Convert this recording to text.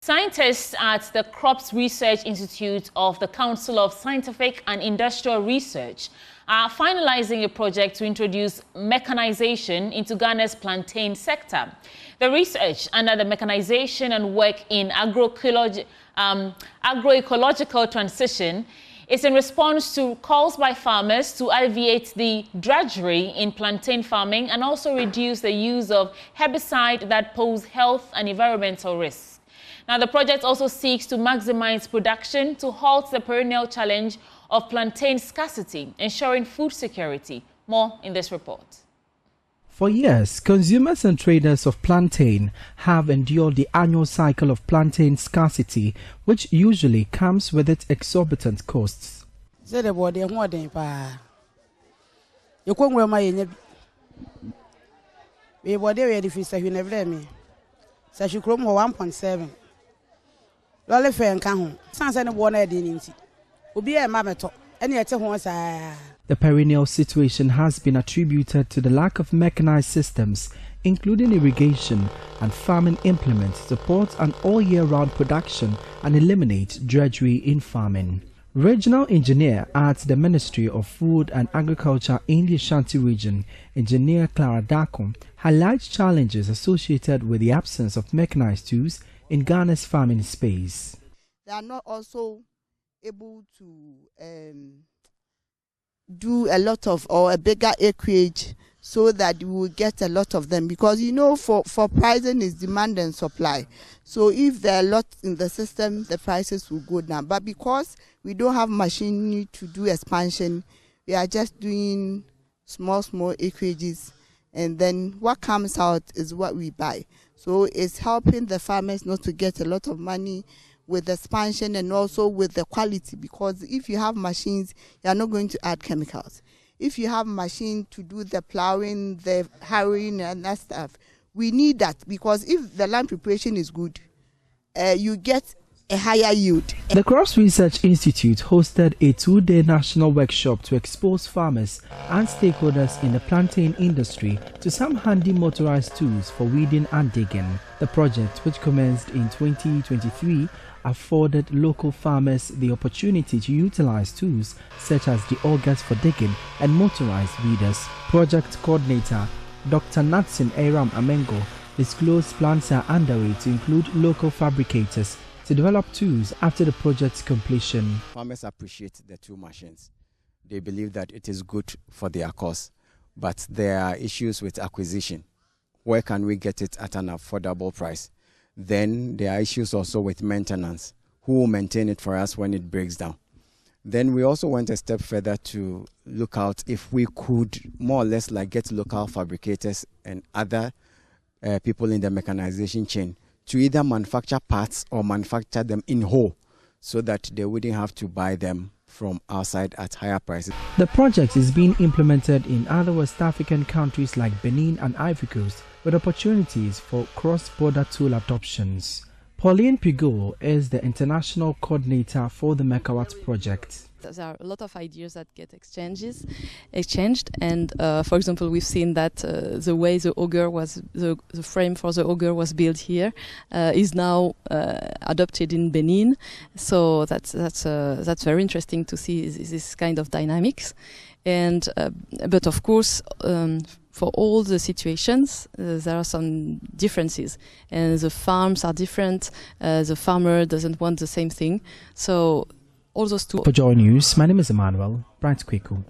Scientists at the Crops Research Institute of the Council of Scientific and Industrial Research are finalizing a project to introduce mechanization into Ghana's plantain sector. The research under the mechanization and work in agroecological transition is in response to calls by farmers to alleviate the drudgery in plantain farming and also reduce the use of herbicide that pose health and environmental risks. Now, the project also seeks to maximize production to halt the perennial challenge of plantain scarcity, ensuring food security. More in this report. For years, consumers and traders of plantain have endured the annual cycle of plantain scarcity, which usually comes with its exorbitant costs. The perennial situation has been attributed to the lack of mechanized systems, including irrigation and farming implements to support an all-year-round production and eliminate drudgery in farming. Regional engineer at the Ministry of Food and Agriculture in the Ashanti region, Engineer Clara Dakom, highlights challenges associated with the absence of mechanized tools in Ghana's farming space. They are not also able to do a lot of or a bigger acreage so that we will get a lot of them, because for pricing is demand and supply. So if there are a lot in the system, the prices will go down. But because we don't have machinery to do expansion, we are just doing small acreages, and then what comes out is what we buy. So it's helping the farmers not to get a lot of money with the expansion and also with the quality, because if you have machines, you are not going to add chemicals. If you have machine to do the plowing, the harrowing and that stuff, we need that, because if the land preparation is good, you get a higher yield. The Crops Research Institute hosted a two-day national workshop to expose farmers and stakeholders in the plantain industry to some handy motorized tools for weeding and digging. The project, which commenced in 2023, afforded local farmers the opportunity to utilize tools such as the augers for digging and motorized weeders. Project coordinator Dr. Natsin Aram Amengo disclosed plans are underway to include local fabricators to develop tools after the project's completion. Farmers appreciate the two machines. They believe that it is good for their cause, but there are issues with acquisition. Where can we get it at an affordable price? Then there are issues also with maintenance. Who will maintain it for us when it breaks down? Then we also went a step further to look out if we could more or less get local fabricators and other people in the mechanization chain to either manufacture parts or manufacture them in whole, so that they wouldn't have to buy them from outside at higher prices. The project is being implemented in other West African countries like Benin and Ivory Coast, with opportunities for cross-border tool adoptions. Pauline Pigot is the international coordinator for the Mekawat project. There are a lot of ideas that get exchanged, and for example, we've seen that the way the auger was, the frame for the auger was built here, is now adopted in Benin. So that's very interesting to see this kind of dynamics, and but of course. For all the situations, there are some differences, and the farms are different. The farmer doesn't want the same thing. So all those two. For Joy News, my name is Emmanuel Bright Kweku.